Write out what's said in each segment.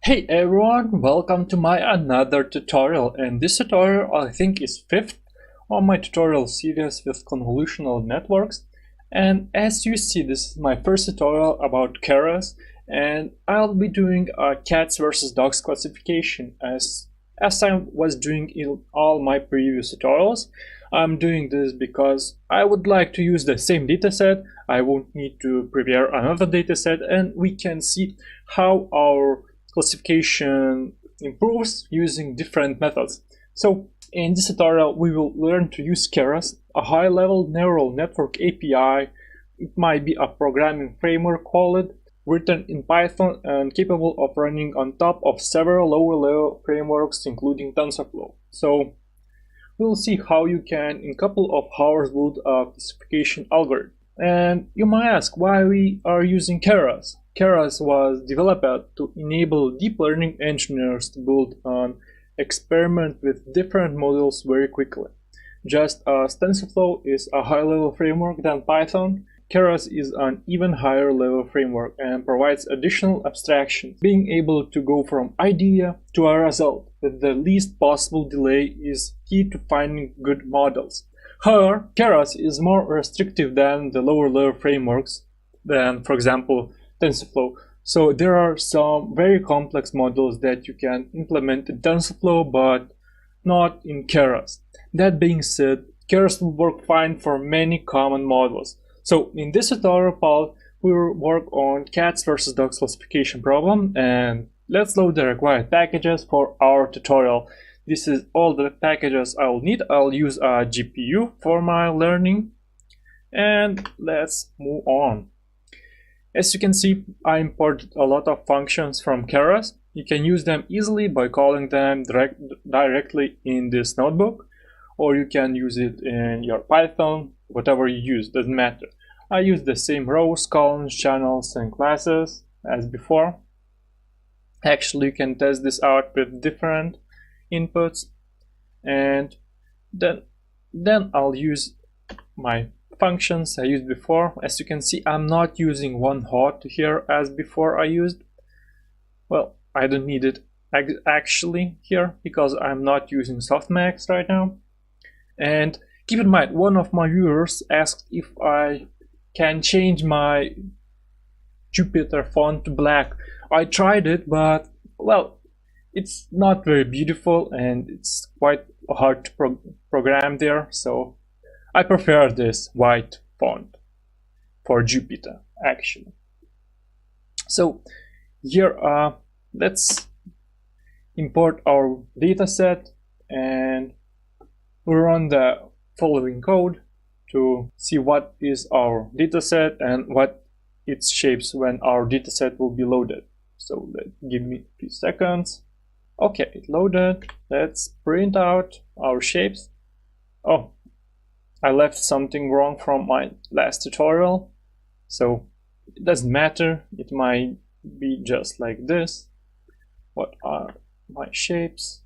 Hey everyone, welcome to my another tutorial, and this tutorial I think is fifth on my tutorial series with convolutional networks. And as you see, this is my first tutorial about Keras, and I'll be doing a cats versus dogs classification as I was doing in all my previous tutorials. I'm doing this because I would like to use the same dataset. I won't need to prepare another dataset, and we can see how our classification improves using different methods. So in this tutorial we will learn to use Keras, a high-level neural network API. It might be a programming framework called, written in Python and capable of running on top of several lower-level frameworks including TensorFlow. So we'll see how you can in a couple of hours build a classification algorithm. And you might ask why we are using Keras. Keras was developed to enable deep learning engineers to build an experiment with different models very quickly. Just as TensorFlow is a high-level framework than Python, Keras is an even higher level framework and provides additional abstractions. Being able to go from idea to a result with the least possible delay is key to finding good models. However, Keras is more restrictive than the lower level frameworks than, for example, TensorFlow. So there are some very complex models that you can implement in TensorFlow but not in Keras. That being said, Keras will work fine for many common models. So in this tutorial part, we will work on cats versus dogs classification problem, and let's load the required packages for our tutorial. This is all the packages I will need. I'll use a GPU for my learning, and let's move on. As you can see, I imported a lot of functions from Keras. You can use them easily by calling them directly in this notebook, or you can use it in your Python, whatever you use, doesn't matter. I use the same rows, columns, channels, and classes as before. Actually, you can test this out with different inputs, and then I'll use my functions I used before. As you can see, I'm not using one hot here as before I used. Well, I don't need it actually here because I'm not using softmax right now. And keep in mind, one of my viewers asked if I can change my Jupyter font to black. I tried it, but well, it's not very beautiful and it's quite hard to program there, so I prefer this white font for Jupyter actually. So here let's import our dataset and we'll run the following code to see what is our dataset and what its shapes when our dataset will be loaded. So give me 3 seconds. Okay, it loaded. Let's print out our shapes. Oh, I left something wrong from my last tutorial, so it doesn't matter. It might be just like this. What are my shapes?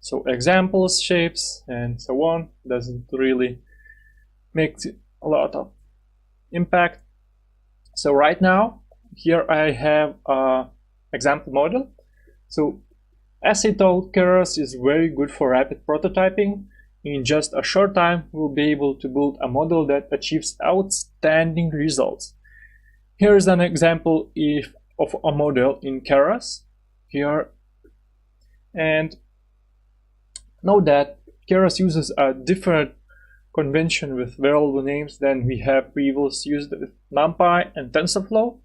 So examples, shapes, and so on. Doesn't really make a lot of impact. So right now, here I have an example model. So as I told, Keras is very good for rapid prototyping. In just a short time, we'll be able to build a model that achieves outstanding results. Here's an example of a model in Keras here. And note that Keras uses a different convention with variable names than we have previously used with NumPy and TensorFlow.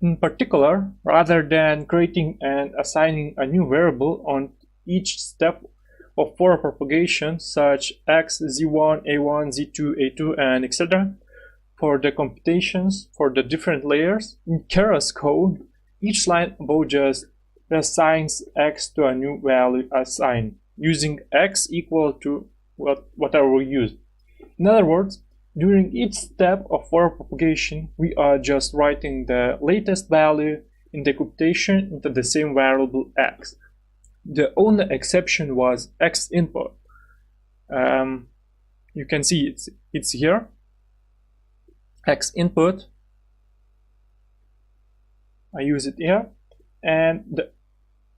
In particular, rather than creating and assigning a new variable on each step of forward propagation, such x, z1, a1, z2, a2, and etc., for the computations for the different layers, in Keras code, each line above just assigns x to a new value assigned, using x equal to whatever we use. In other words, during each step of forward propagation, we are just writing the latest value in the computation into the same variable x. The only exception was x input. You can see it's here. X input. I use it here. and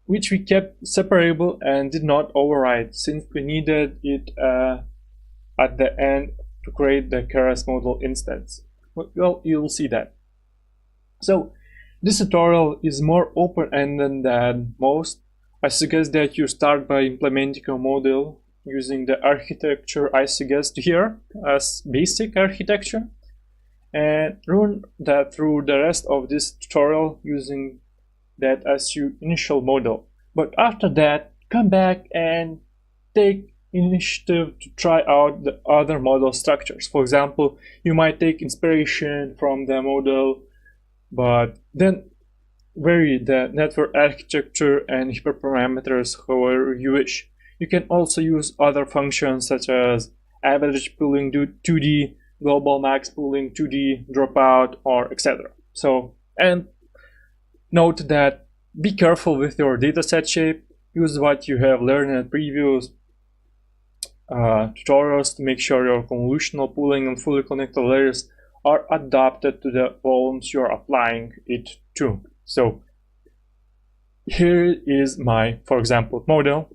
which we kept separable and did not override since we needed it at the end to create the Keras model instance. Well, you'll see that. So this tutorial is more open-ended than most. I suggest that you start by implementing a model using the architecture I suggest here as basic architecture, and run that through the rest of this tutorial using that as your initial model. But after that, come back and take initiative to try out the other model structures. For example, you might take inspiration from the model, but then vary the network architecture and hyperparameters however you wish. You can also use other functions such as average pooling 2D, global max pooling 2D, dropout, or etc. So, and note that be careful with your dataset shape. Use what you have learned in previous tutorials to make sure your convolutional pooling and fully connected layers are adapted to the volumes you're applying it to. So here is my, for example, model.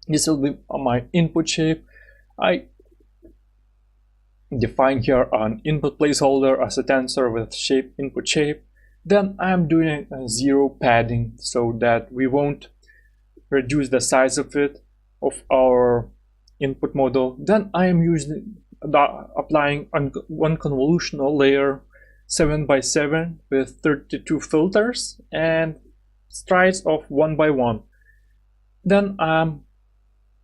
This will be my input shape. I define here an input placeholder as a tensor with shape input shape. Then I'm doing a zero padding so that we won't reduce the size of it, of our input model. Then I am applying one convolutional layer 7 by 7 with 32 filters and strides of 1 by 1. Then I'm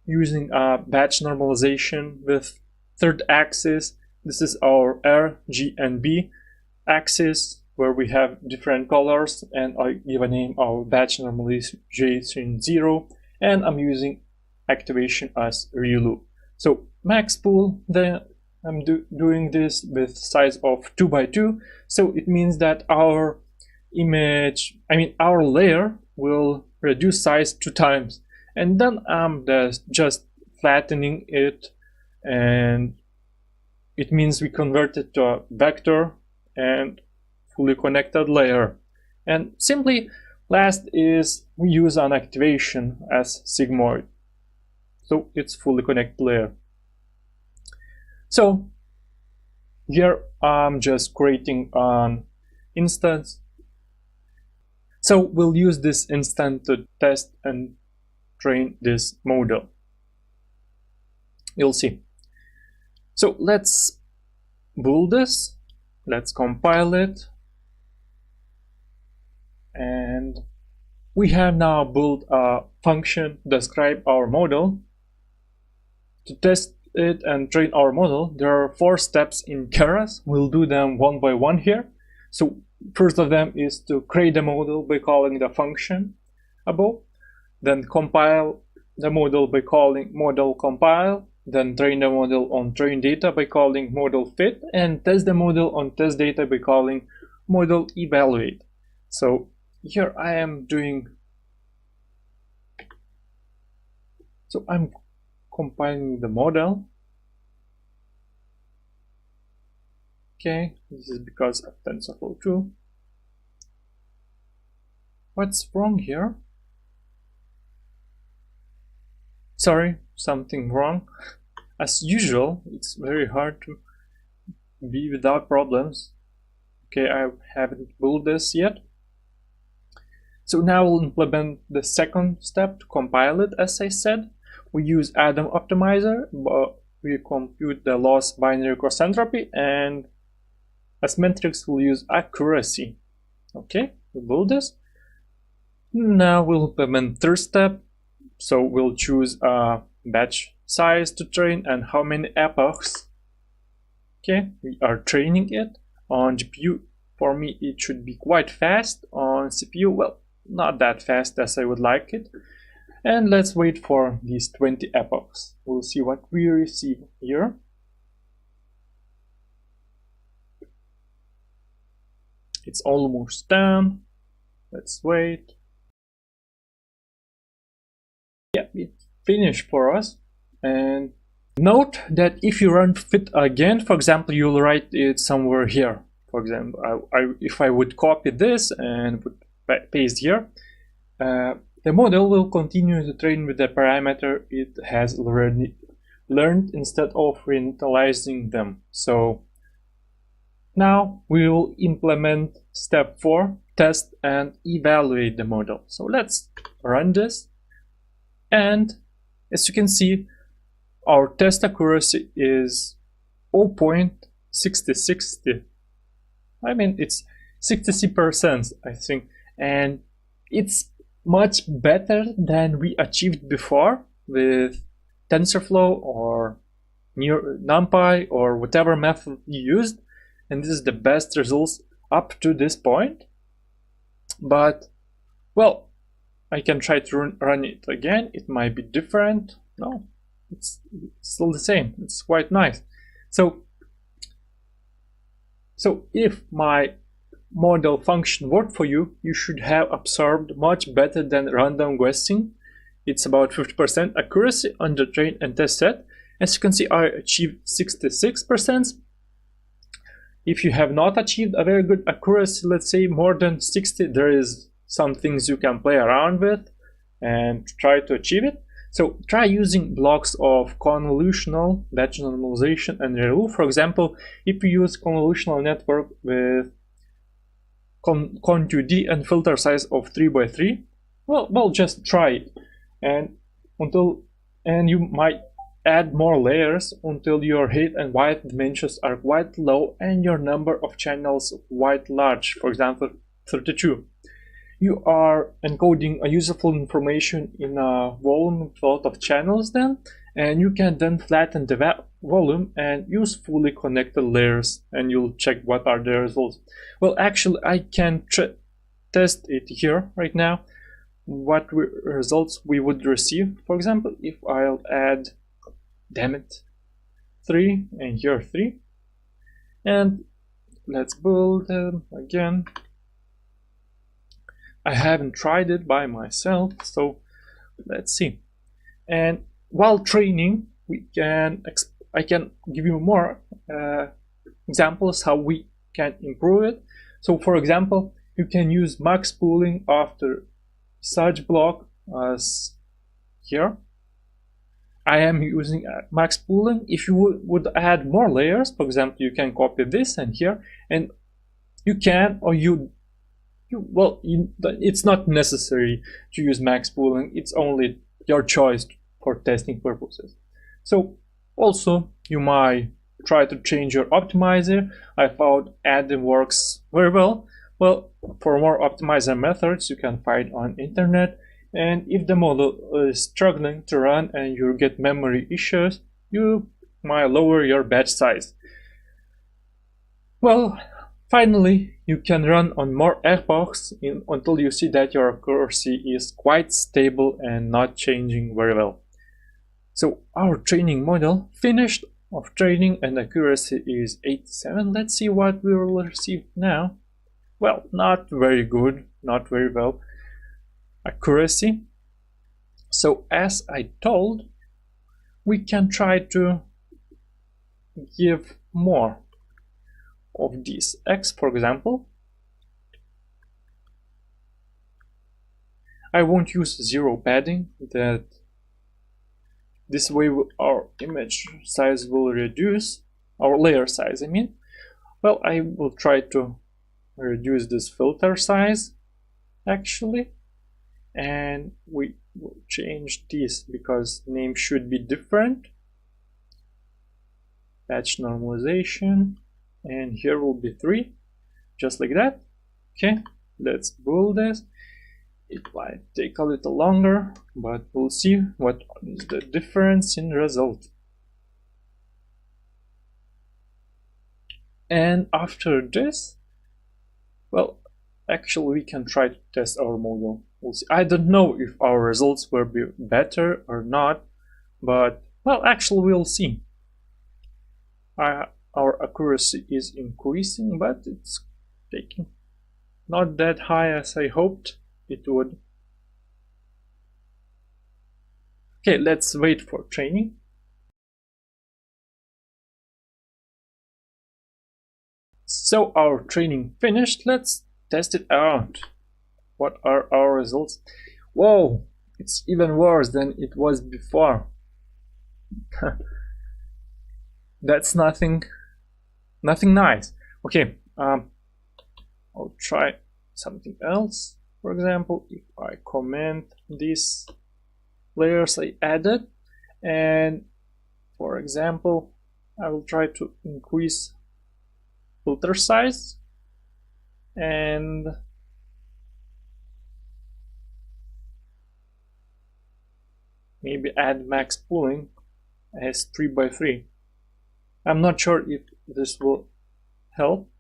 using a batch normalization with third axis. This is our R, G, and B axis where we have different colors, and I give a name of batch normalization 0, and I'm using activation as reloop. So max pool, then I'm doing this with size of 2 by 2, so it means that our our layer will reduce size 2 times, and then I'm just flattening it, and it means we convert it to a vector and fully connected layer. And simply last is we use an activation as sigmoid, so it's fully connected layer. So here I'm just creating an instance. So we'll use this instance to test and train this model. You'll see. So let's build this. Let's compile it. And we have now built a function to describe our model. To test it and train our model, there are 4 steps in Keras. We'll do them one by one here. So first of them is to create the model by calling the function above, then compile the model by calling model compile, then train the model on train data by calling model fit, and test the model on test data by calling model evaluate. So here I am doing, so I'm compiling the model. Okay, this is because of TensorFlow 2. What's wrong here? Sorry, something wrong. As usual, it's very hard to be without problems. Okay, I haven't built this yet. So now we'll implement the second step to compile it. As I said, we use Adam optimizer, but we compute the loss binary cross entropy, and as metrics we'll use accuracy. Okay, we'll build this. Now we'll implement third step. So we'll choose a batch size to train and how many epochs. Okay, we are training it on GPU. For me, it should be quite fast. On CPU, well, not that fast as I would like it. And let's wait for these 20 epochs. We'll see what we receive here. It's almost done. Let's wait. Yeah, it's finished for us. And note that if you run fit again, for example, you'll write it somewhere here. For example, if I would copy this and would paste here, the model will continue to train with the parameter it has already learned instead of reinitializing them. So now we will implement step 4, test and evaluate the model. So let's run this, and as you can see, our test accuracy is 0.6060. I mean, it's 60%, I think, and it's much better than we achieved before with TensorFlow or NumPy or whatever method you used, and this is the best results up to this point. But well, I can try to run it again. It might be different. No, it's still the same. It's quite nice. So if my model function worked for you, you should have observed much better than random guessing. It's about 50% accuracy on the train and test set. As you can see, I achieved 66%. If you have not achieved a very good accuracy, let's say more than 60, there is some things you can play around with and try to achieve it. So try using blocks of convolutional, batch normalization, and ReLU. For example, if you use convolutional network with con2d and filter size of 3 by 3, well, just try it, and you might add more layers until your height and width dimensions are quite low and your number of channels quite large, for example 32. You are encoding a useful information in a volume with a lot of channels then, and you can then flatten the volume and use fully connected layers, and you'll check what are the results. Well, actually I can test it here right now, what results we would receive. For example, if I'll add, damn it, 3 and here 3, and let's build them again. I haven't tried it by myself, so let's see. And while training, I can give you more examples how we can improve it. So for example, you can use max pooling after such block as here. I am using max pooling. If you would add more layers, for example, you can copy this and here, and you can, or it's not necessary to use max pooling. It's only your choice for testing purposes. So also you might try to change your optimizer. I found add-in works very well. Well, for more optimizer methods you can find on internet, and if the model is struggling to run and you get memory issues, you might lower your batch size. Well, finally, you can run on more epochs until you see that your accuracy is quite stable and not changing very well. So our training model finished of training and accuracy is 87. Let's see what we will receive now. Well, not very good, not very well accuracy. So as I told, we can try to give more of these X, for example. I won't use zero padding, that this way our image size will reduce, our layer size I mean. Well, I will try to reduce this filter size actually, and we will change this because name should be different. Batch normalization, and here will be 3, just like that. Okay, let's build this. It might take a little longer, but we'll see what is the difference in result. And after this, well, actually we can try to test our model. We'll see. I don't know if our results will be better or not, but well, actually we'll see. Our accuracy is increasing, but it's taking not that high as I hoped it would. Okay, let's wait for training. So our training finished. Let's test it out. what are our results? Whoa, it's even worse than it was before. That's nothing nice. Okay, I'll try something else. For example, if I comment these layers I added, and for example, I will try to increase filter size and maybe add max pooling as 3x3. I'm not sure if this will help.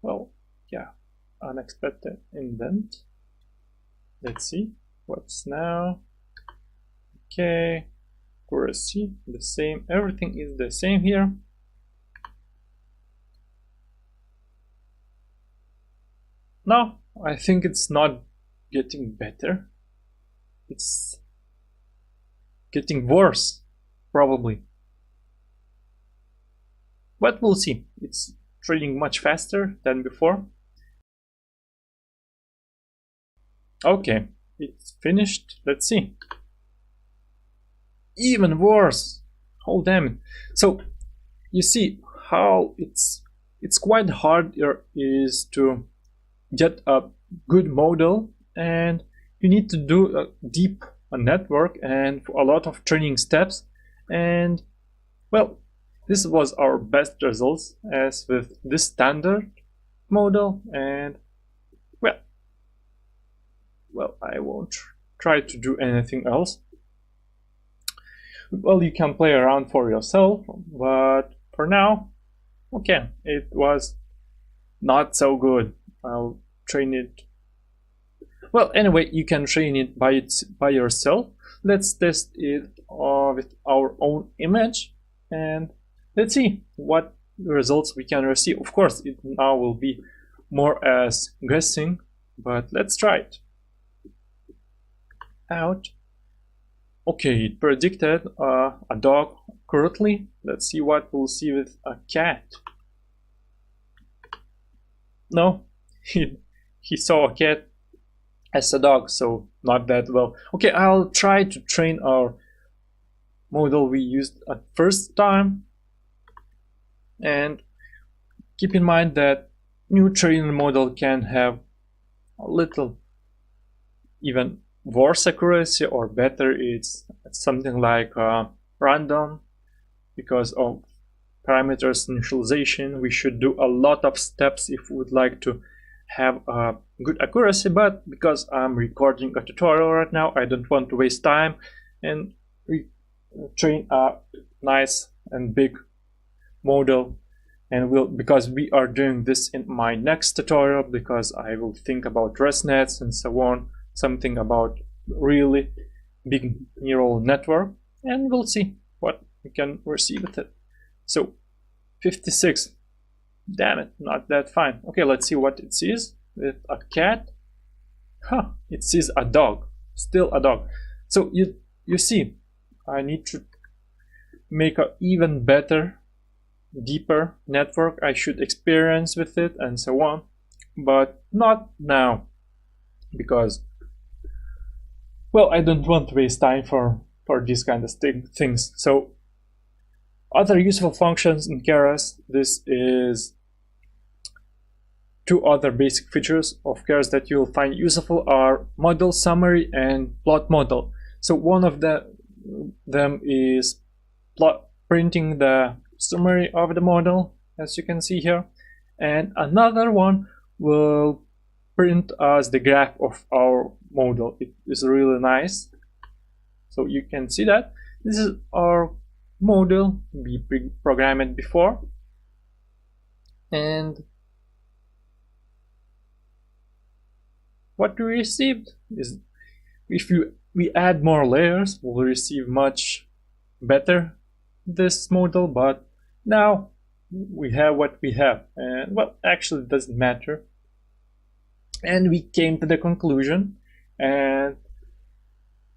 Well, yeah, unexpected indent. Let's see what's now. Okay, accuracy the same, everything is the same here. No, I think it's not getting better. It's getting worse, probably. But we'll see. It's training much faster than before. Okay, it's finished. Let's see. Even worse. Oh damn. So you see how it's quite hard is to get a good model, and you need to do a deep network and a lot of training steps. And well, this was our best results as with this standard model. And well, I won't try to do anything else. Well, you can play around for yourself, but for now, okay, it was not so good. I'll train it. Well, anyway, you can train it by yourself. Let's test it with our own image, and let's see what results we can receive. Of course, it now will be more as guessing, but let's try it out. Okay, it predicted a dog correctly. Let's see what we'll see with a cat. No, he saw a cat as a dog, so not that well. Okay, I'll try to train our model we used at first time, and keep in mind that new training model can have a little even worse accuracy, or better, it's something like random. Because of parameters initialization, we should do a lot of steps if we would like to have a good accuracy, but because I'm recording a tutorial right now, I don't want to waste time and train a nice and big model. And because we are doing this in my next tutorial, because I will think about ResNets and so on, something about really big neural network, and we'll see what we can receive with it. So 56, damn it, not that fine. Okay, let's see what it sees with a cat. It sees a dog, still a dog. So you see, I need to make an even better, deeper network. I should experience with it and so on, but not now, because well, I don't want to waste time for these kind of things. So other useful functions in Keras, this is two other basic features of Keras that you'll find useful are model summary and plot model. So one of them is printing the summary of the model, as you can see here, and another one will print us the graph of our model. It is really nice. So you can see that this is our model we programmed before, and what we received is, if we add more layers, we'll receive much better this model, but now we have what we have, and well, actually it doesn't matter. And we came to the conclusion, and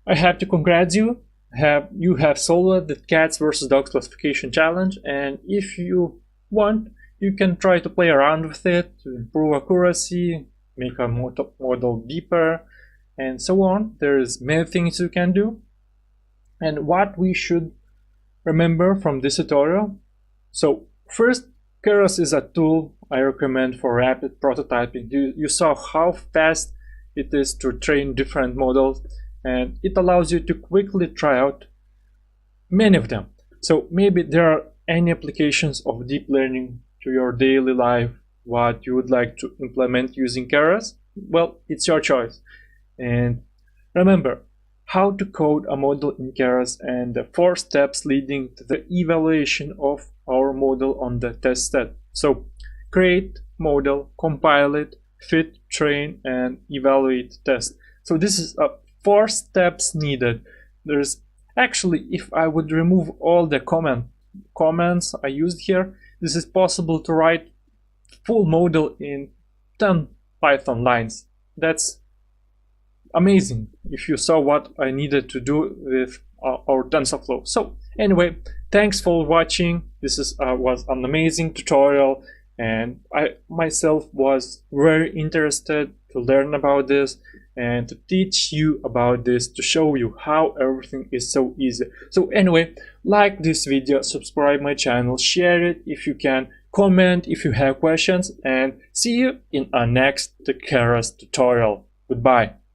I have to congratulate you. You have solved the cats versus dogs classification challenge, and if you want, you can try to play around with it to improve accuracy, make a model deeper, and so on. There's many things you can do. And what we should remember from this tutorial. So first, Keras is a tool I recommend for rapid prototyping. You saw how fast it is to train different models, and it allows you to quickly try out many of them. So maybe there are any applications of deep learning to your daily life, what you would like to implement using Keras. Well, it's your choice. And remember how to code a model in Keras and the 4 steps leading to the evaluation of our model on the test set. So create model, compile it, fit, train, and evaluate test. So this is 4 steps needed. There's actually, if I would remove all the comments I used here, this is possible to write full model in 10 Python lines. That's amazing if you saw what I needed to do with our TensorFlow. So anyway, thanks for watching. This was an amazing tutorial, and I myself was very interested to learn about this and to teach you about this, to show you how everything is so easy. So anyway, like this video, subscribe my channel, share it if you can, comment if you have questions, and see you in our next Keras tutorial. Goodbye.